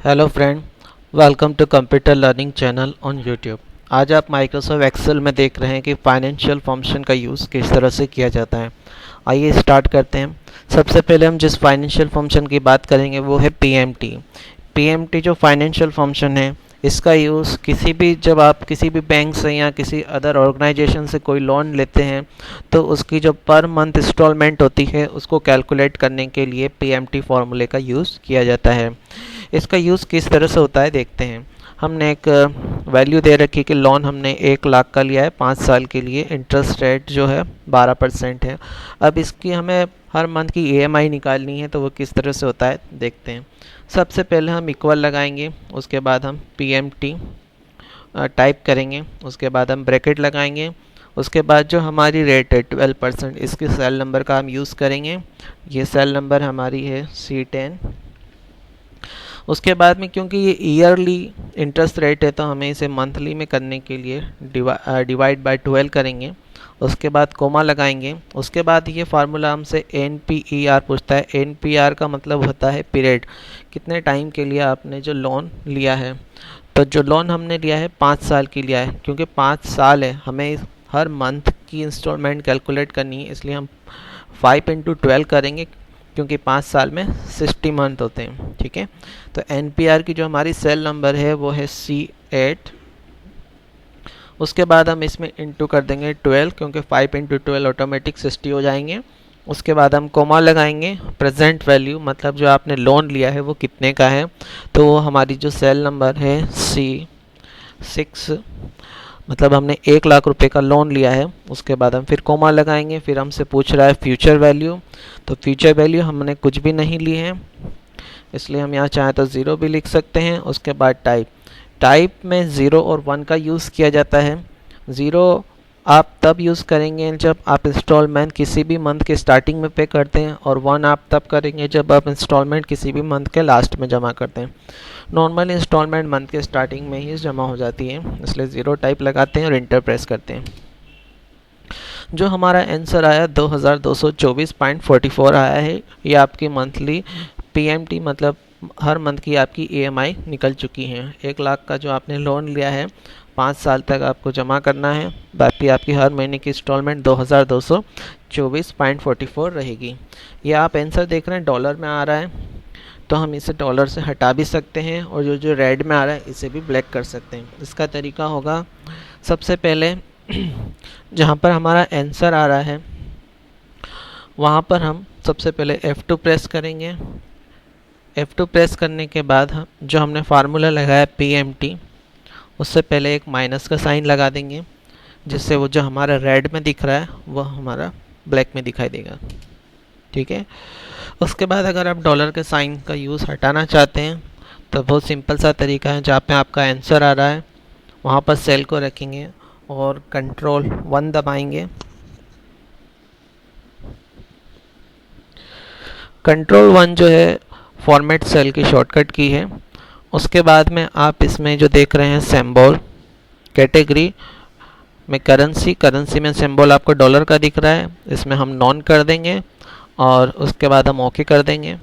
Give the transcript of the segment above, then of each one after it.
Hello friend, welcome to computer learning channel on YouTube. आज आप Microsoft Excel में देख रहे हैं कि फाइनेंशियल फंक्शन का यूज़ किस तरह से किया जाता है। आइए स्टार्ट करते हैं। सबसे पहले हम जिस फाइनेंशियल फंक्शन की बात करेंगे वो है पीएमटी। पीएमटी जो फाइनेंशियल फंक्शन है, इसका यूज़ जब आप किसी भी बैंक से या किसी अदर ऑर्गेनाइजेशन से कोई लोन लेते हैं तो उसकी जो पर मंथ इंस्टॉलमेंट होती है उसको कैलकुलेट करने के लिए पीएमटी फार्मूले का यूज़ किया जाता है। इसका यूज़ किस तरह से होता है देखते हैं। हमने एक वैल्यू दे रखी कि लोन हमने 1 लाख का लिया है 5 साल के लिए, इंटरेस्ट रेट जो है 12% है। अब इसकी हमें हर मंथ की ईएमआई निकालनी है, तो वो किस तरह से होता है देखते हैं। सबसे पहले हम इक्वल लगाएंगे, उसके बाद हम पीएमटी टाइप करेंगे, उसके बाद हम ब्रैकेट लगाएंगे, उसके बाद जो हमारी रेट है 12%, इसके सेल नंबर का हम यूज़ करेंगे। ये सेल नंबर हमारी है C10। उसके बाद में क्योंकि ये ईयरली इंटरेस्ट रेट है तो हमें इसे मंथली में करने के लिए डिवाइड बाय 12 करेंगे। उसके बाद कोमा लगाएंगे। उसके बाद ये फार्मूला हमसे NPER पूछता है। NPR का मतलब होता है पीरियड, कितने टाइम के लिए आपने जो लोन लिया है। तो जो लोन हमने लिया है 5 साल की लिया है, क्योंकि 5 साल है हमें हर मंथ की इंस्टॉलमेंट कैलकुलेट करनी है, इसलिए हम 5 × 12 करेंगे, क्योंकि 5 साल में 60 मंथ होते हैं। ठीक है, तो NPR की जो हमारी सेल नंबर है वो है C8। उसके बाद हम इसमें इंटू कर देंगे 12, क्योंकि 5 × 12 ऑटोमेटिक 60 हो जाएंगे। उसके बाद हम कोमा लगाएंगे, प्रेजेंट वैल्यू मतलब जो आपने लोन लिया है वो कितने का है, तो वो हमारी जो सेल नंबर है C6, मतलब हमने 1 लाख रुपए का लोन लिया है। उसके बाद हम फिर कोमा लगाएंगे, फिर हमसे पूछ रहा है फ्यूचर वैल्यू, तो फ्यूचर वैल्यू हमने कुछ भी नहीं ली है, इसलिए हम यहाँ चाहें तो 0 भी लिख सकते हैं। उसके बाद टाइप में 0 और 1 का यूज़ किया जाता है। 0 आप तब यूज़ करेंगे जब आप इंस्टॉलमेंट किसी भी मंथ के स्टार्टिंग में पे करते हैं, और 1 आप तब करेंगे जब आप इंस्टॉलमेंट किसी भी मंथ के लास्ट में जमा करते हैं। नॉर्मल इंस्टॉलमेंट मंथ के स्टार्टिंग में ही जमा हो जाती है, इसलिए 0 टाइप लगाते हैं और इंटर प्रेस करते हैं। जो हमारा आंसर आया 2224.44 आया है। ये आपकी मंथली पीएमटी मतलब हर मंथ की आपकी ईएमआई निकल चुकी है। 1 लाख का जो आपने लोन लिया है 5 साल तक आपको जमा करना है, बाकी आपकी हर महीने की इंस्टॉलमेंट 2224.44 रहेगी। ये आप आंसर देख रहे हैं डॉलर में आ रहा है, तो हम इसे डॉलर से हटा भी सकते हैं, और जो रेड में आ रहा है इसे भी ब्लैक कर सकते हैं। इसका तरीका होगा, सबसे पहले जहाँ पर हमारा आंसर आ रहा है वहाँ पर हम सबसे पहले F2 प्रेस करेंगे। F2 प्रेस करने के बाद हम जो हमने फार्मूला लगाया PMT, उससे पहले एक माइनस का साइन लगा देंगे, जिससे वो जो हमारा रेड में दिख रहा है वह हमारा ब्लैक में दिखाई देगा। ठीक है, उसके बाद अगर आप डॉलर के साइन का यूज़ हटाना चाहते हैं तो बहुत सिंपल सा तरीका है। जहाँ पे आपका आंसर आ रहा है वहाँ पर सेल को रखेंगे और Ctrl+1 दबाएंगे। Ctrl+1 जो है फॉर्मेट सेल की शॉर्टकट की है। उसके बाद में आप इसमें जो देख रहे हैं सिंबल, कैटेगरी में करेंसी में सिंबल आपको डॉलर का दिख रहा है, इसमें हम नॉन कर देंगे और उसके बाद हम ओके कर देंगे।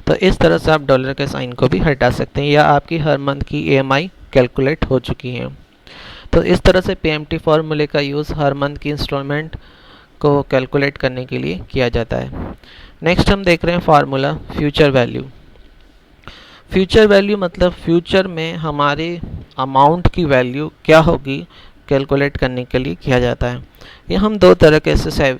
तो इस तरह से आप डॉलर के साइन को भी हटा सकते हैं, या आपकी हर मंथ की ईएमआई कैलकुलेट हो चुकी है। तो इस तरह से पीएमटी फार्मूले का यूज़ हर मंथ की इंस्टॉलमेंट को कैलकुलेट करने के लिए किया जाता है। नेक्स्ट हम देख रहे हैं formula future value. Future value मतलब फ्यूचर में हमारे अमाउंट की वैल्यू क्या होगी कैलकुलेट करने के लिए किया जाता है। ये हम दो तरीके से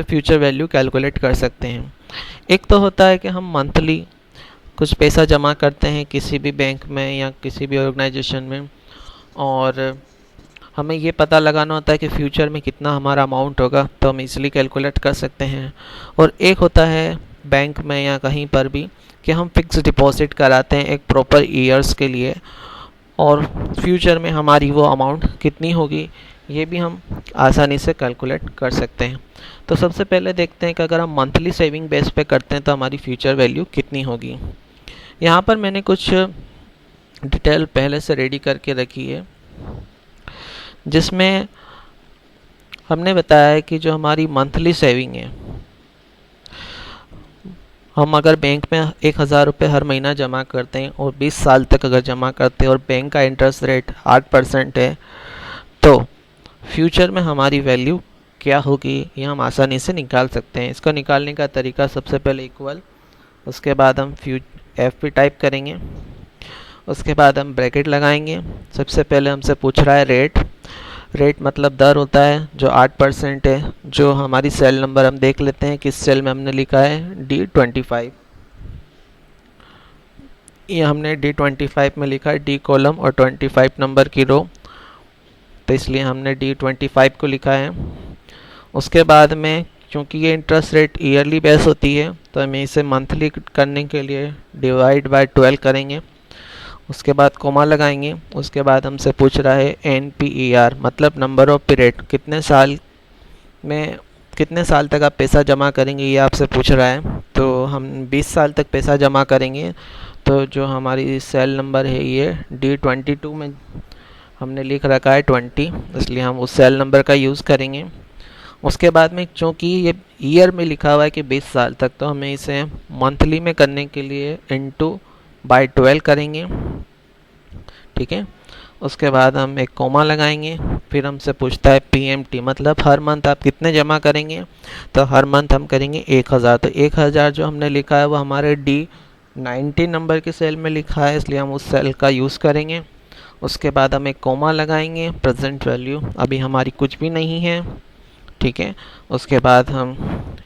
फ्यूचर वैल्यू कैलकुलेट कर सकते हैं। एक तो होता है कि हम मंथली कुछ पैसा जमा करते हैं किसी भी बैंक में या किसी भी ऑर्गेनाइजेशन में, और हमें ये पता लगाना होता है कि फ्यूचर में कितना हमारा अमाउंट होगा, तो हम इजीली कैलकुलेट कर सकते हैं। और एक होता है बैंक में या कहीं पर भी कि हम फिक्स डिपॉजिट कराते हैं एक प्रॉपर ईयर्स के लिए, और फ्यूचर में हमारी वो अमाउंट कितनी होगी ये भी हम आसानी से कैलकुलेट कर सकते हैं। तो सबसे पहले देखते हैं कि अगर हम मंथली सेविंग बेस पे करते हैं तो हमारी फ्यूचर वैल्यू कितनी होगी। यहाँ पर मैंने कुछ डिटेल पहले से रेडी करके रखी है, जिसमें हमने बताया है कि जो हमारी मंथली सेविंग है हम अगर बैंक में 1000 रुपये हर महीना जमा करते हैं और 20 साल तक अगर जमा करते हैं और बैंक का इंटरेस्ट रेट 8% है, तो फ्यूचर में हमारी वैल्यू क्या होगी ये हम आसानी से निकाल सकते हैं। इसको निकालने का तरीका सबसे पहले इक्वल, उसके बाद हम एफ पी टाइप करेंगे, उसके बाद हम ब्रैकेट लगाएंगे। सबसे पहले हमसे पूछ रहा है रेट मतलब दर होता है जो 8% है। जो हमारी सेल नंबर हम देख लेते हैं किस सेल में हमने लिखा है D25, ये हमने D25 में लिखा है, D कॉलम और 25 नंबर की रो, तो इसलिए हमने D25 को लिखा है। उसके बाद में क्योंकि ये इंटरेस्ट रेट ईयरली बेस होती है तो हमें इसे मंथली करने के लिए डिवाइड बाय 12 करेंगे। उसके बाद कोमा लगाएंगे। उसके बाद हमसे पूछ रहा है NPER मतलब नंबर ऑफ पीरियड, कितने साल तक आप पैसा जमा करेंगे ये आपसे पूछ रहा है। तो हम 20 साल तक पैसा जमा करेंगे। तो जो हमारी सेल नंबर है ये D22 में हमने लिख रखा है 20, इसलिए हम उस सेल नंबर का यूज़ करेंगे। उसके बाद में चूँकि ये ईयर में लिखा हुआ है कि 20 साल तक, तो हमें इसे मंथली में करने के लिए इनटू बाय 12 करेंगे, ठीक है। उसके बाद हम एक कोमा लगाएंगे। फिर हमसे पूछता है PMT मतलब हर मंथ आप कितने जमा करेंगे, तो हर मंथ हम करेंगे 1000। तो 1000 जो हमने लिखा है वो हमारे D19 नंबर के सेल में लिखा है, इसलिए हम उस सेल का यूज़ करेंगे। उसके बाद हम एक कोमा लगाएंगे। प्रेजेंट वैल्यू अभी हमारी कुछ भी नहीं है, ठीक है। उसके बाद हम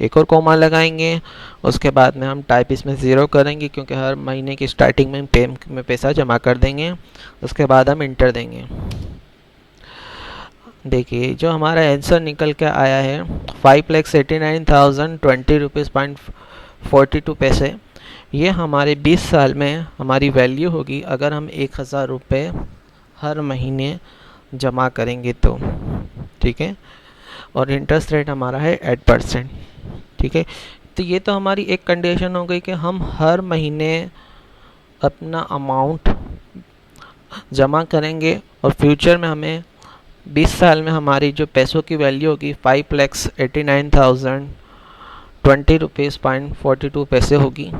एक और कोमा लगाएंगे। उसके बाद में हम टाइप इसमें 0 करेंगे क्योंकि हर महीने की स्टार्टिंग में बैंक में पैसा जमा कर देंगे। उसके बाद हम इंटर देंगे। देखिए जो हमारा आंसर निकल के आया है 5,89,020 पैसे। ये हमारे 20 साल में हमारी वैल्यू होगी अगर हम 1000 रुपये हर महीने जमा करेंगे तो, ठीक है। और इंटरेस्ट रेट हमारा है 8%, ठीक है। तो ये तो हमारी एक कंडीशन हो गई कि हम हर महीने अपना अमाउंट जमा करेंगे और फ्यूचर में हमें 20 साल में हमारी जो पैसों की वैल्यू होगी 5,89,020.42 पैसे होगी।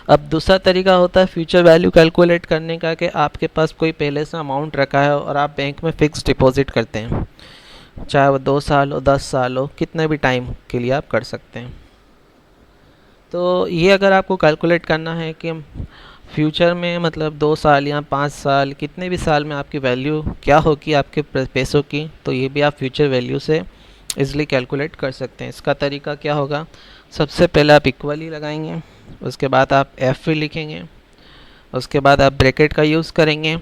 अब दूसरा तरीका होता है फ्यूचर वैल्यू कैलकुलेट करने का कि आपके पास कोई पहले से अमाउंट रखा है और आप बैंक में फ़िक्स डिपॉजिट करते हैं, चाहे वो 2 साल हो 10 साल हो, कितने भी टाइम के लिए आप कर सकते हैं। तो ये अगर आपको कैलकुलेट करना है कि फ्यूचर में मतलब 2 साल या 5 साल कितने भी साल में आपकी वैल्यू क्या होगी आपके पैसों की, तो ये भी आप फ्यूचर वैल्यू से इजीली कैलकुलेट कर सकते हैं। इसका तरीका क्या होगा, सबसे पहले आप इक्वली लगाएंगे, उसके बाद आप F लिखेंगे, उसके बाद आप ब्रैकेट का यूज़ करेंगे।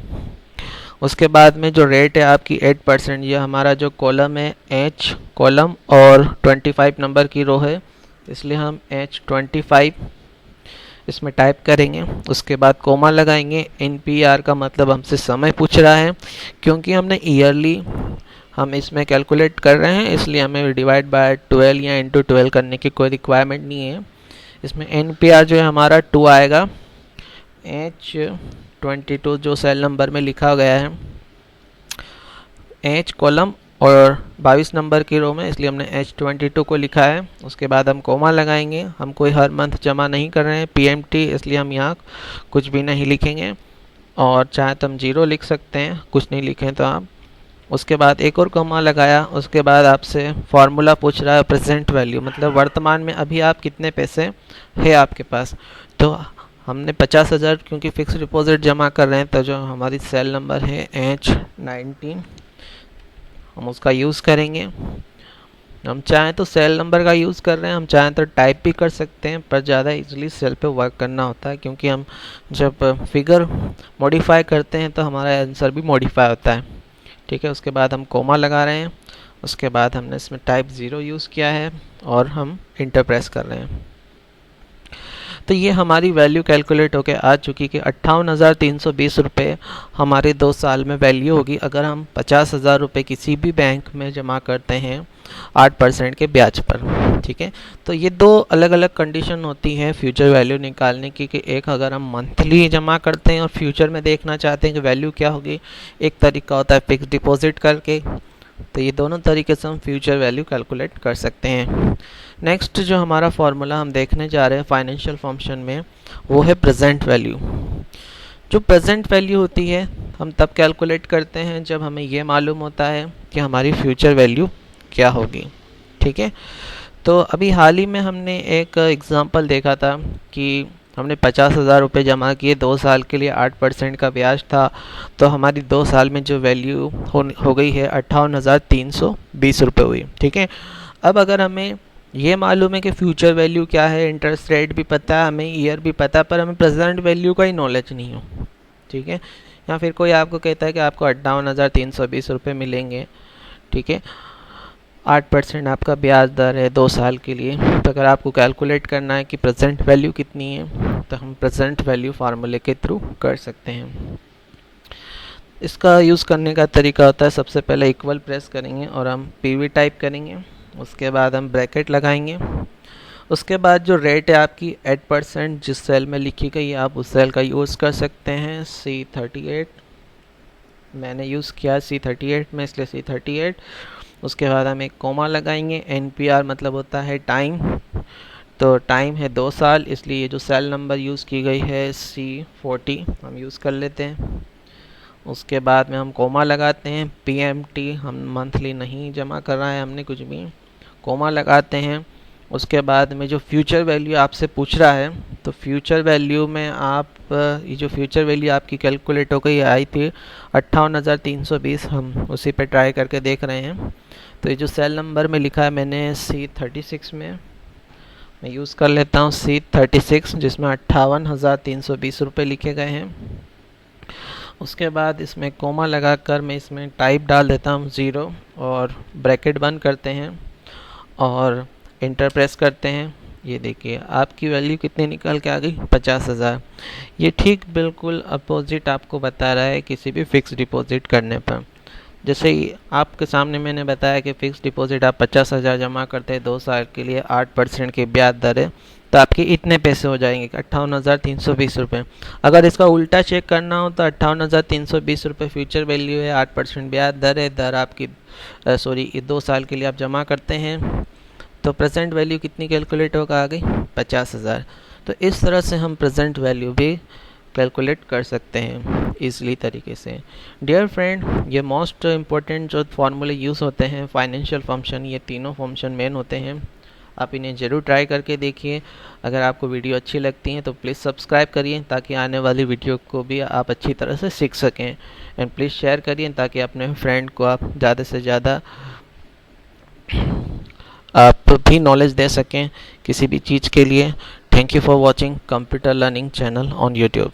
उसके बाद में जो रेट है आपकी 8%, ये हमारा जो कॉलम है H कॉलम और 25 नंबर की रो है, इसलिए हम H25 इसमें टाइप करेंगे। उसके बाद कोमा लगाएंगे। NPR का मतलब हमसे समय पूछ रहा है, क्योंकि हमने ईयरली हम इसमें कैलकुलेट कर रहे हैं इसलिए हमें डिवाइड बाय 12 या इंटू 12 करने की कोई रिक्वायरमेंट नहीं है। इसमें NPR जो है हमारा 2 आएगा। H22 जो सेल नंबर में लिखा गया है H कॉलम और 22 नंबर की रो में, इसलिए हमने H22 को लिखा है। उसके बाद हम कोमा लगाएंगे। हम कोई हर मंथ जमा नहीं कर रहे हैं PMT, इसलिए हम यहाँ कुछ भी नहीं लिखेंगे, और चाहे तो हम 0 लिख सकते हैं, कुछ नहीं लिखें तो आप। उसके बाद एक और कोमा लगाया। उसके बाद आपसे फार्मूला पूछ रहा है प्रेजेंट वैल्यू मतलब वर्तमान में अभी आप कितने पैसे है आपके पास। तो हमने 50,000 क्योंकि फिक्स डिपॉजिट जमा कर रहे हैं, तो जो हमारी सेल नंबर है H19 हम उसका यूज़ करेंगे। हम चाहें तो सेल नंबर का यूज़ कर रहे हैं, हम चाहें तो टाइप भी कर सकते हैं, पर ज़्यादा इजीली सेल पे वर्क करना होता है, क्योंकि हम जब फिगर मॉडिफाई करते हैं तो हमारा आंसर भी मॉडिफाई होता है, ठीक है। उसके बाद हम कोमा लगा रहे हैं। उसके बाद हमने इसमें टाइप 0 यूज़ किया है और हम इंटर प्रेस कर रहे हैं। तो ये हमारी वैल्यू कैलकुलेट होकर आ चुकी कि 58,320 रुपये हमारे 2 साल में वैल्यू होगी अगर हम 50,000 रुपये किसी भी बैंक में जमा करते हैं 8% के ब्याज पर, ठीक है। तो ये 2 अलग अलग कंडीशन होती हैं फ्यूचर वैल्यू निकालने की, कि एक अगर हम मंथली जमा करते हैं और फ्यूचर में देखना चाहते हैं कि वैल्यू क्या होगी, एक तरीका होता है फिक्स डिपॉजिट करके, तो ये दोनों तरीके से हम फ्यूचर वैल्यू कैलकुलेट कर सकते हैं। नेक्स्ट जो हमारा फॉर्मूला हम देखने जा रहे हैं फाइनेंशियल फंक्शन में, वो है प्रेजेंट वैल्यू। जो प्रेजेंट वैल्यू होती है हम तब कैलकुलेट करते हैं जब हमें ये मालूम होता है कि हमारी फ्यूचर वैल्यू क्या होगी। ठीक है, तो अभी हाल ही में हमने एक एग्ज़ाम्पल देखा था कि हमने 50,000 रुपये जमा किए, 2 साल के लिए 8% का ब्याज था, तो हमारी 2 साल में जो वैल्यू हो गई है 58,320 रुपये हुई। ठीक है, अब अगर हमें ये मालूम है कि फ्यूचर वैल्यू क्या है, इंटरेस्ट रेट भी पता है, हमें ईयर भी पता है, पर हमें प्रेजेंट वैल्यू का ही नॉलेज नहीं हो। ठीक है, या फिर कोई आपको कहता है कि आपको 58,320 रुपये मिलेंगे। ठीक है, 8% आपका ब्याज दर है 2 साल के लिए। तो अगर आपको कैलकुलेट करना है कि प्रेजेंट वैल्यू कितनी है, तो हम प्रेजेंट वैल्यू फार्मूले के थ्रू कर सकते हैं। इसका यूज़ करने का तरीका होता है, सबसे पहले इक्वल प्रेस करेंगे और हम पीवी टाइप करेंगे, उसके बाद हम ब्रैकेट लगाएंगे, उसके बाद जो रेट है आपकी 8% जिस सेल में लिखी गई है आप उस सेल का यूज़ कर सकते हैं। C38 मैंने यूज़ किया C38 में, इसलिए C38। उसके बाद हम एक कोमा लगाएंगे। NPR मतलब होता है टाइम, तो टाइम है 2 साल, इसलिए ये जो सेल नंबर यूज़ की गई है C40 हम यूज़ कर लेते हैं। उसके बाद में हम कोमा लगाते हैं। PMT हम मंथली नहीं जमा कर रहा है हमने कुछ भी, कोमा लगाते हैं। उसके बाद में जो फ्यूचर वैल्यू आपसे पूछ रहा है, तो फ्यूचर वैल्यू में आप ये जो फ्यूचर वैल्यू आपकी कैलकुलेट हो गई आई थी 58,320, हम उसी पे ट्राई करके देख रहे हैं। तो ये जो सेल नंबर में लिखा है मैंने C36 में मैं यूज़ कर लेता हूँ C36, जिसमें 58,320 रुपये लिखे गए हैं। उसके बाद इसमें कोमा लगाकर मैं इसमें टाइप डाल देता हूँ 0 और ब्रैकेट बंद करते हैं और इंटर प्रेस करते हैं। ये देखिए आपकी वैल्यू कितनी निकल के आ गई, 50,000। ये ठीक बिल्कुल अपोजिट आपको बता रहा है किसी भी फिक्स डिपॉजिट करने पर। जैसे ही आपके सामने मैंने बताया कि फ़िक्स डिपॉजिट आप 50,000 जमा करते हैं 2 साल के लिए, 8% की ब्याज दर है, तो आपके इतने पैसे हो जाएंगे 58,320 रुपये। अगर इसका उल्टा चेक करना हो तो 58,320 रुपये फ्यूचर वैल्यू है, 8% ब्याज दर है, दर आपकी 2 साल के लिए आप जमा करते हैं, तो प्रेजेंट वैल्यू कितनी कैलकुलेट होगा आ गई 50,000। तो इस तरह से हम प्रेजेंट वैल्यू भी कैलकुलेट कर सकते हैं ईज़िली तरीके से। डियर फ्रेंड, ये मोस्ट इम्पोर्टेंट जो फार्मूले यूज़ होते हैं फाइनेंशियल फंक्शन, ये तीनों फंक्शन मेन होते हैं। आप इन्हें ज़रूर ट्राई करके देखिए। अगर आपको वीडियो अच्छी लगती है तो प्लीज़ सब्सक्राइब करिए ताकि आने वाली वीडियो को भी आप अच्छी तरह से सीख सकें, एंड प्लीज़ शेयर करिए ताकि अपने फ्रेंड को आप ज़्यादा से ज़्यादा आप भी नॉलेज दे सकें किसी भी चीज़ के लिए। Thank you for watching computer learning channel on YouTube.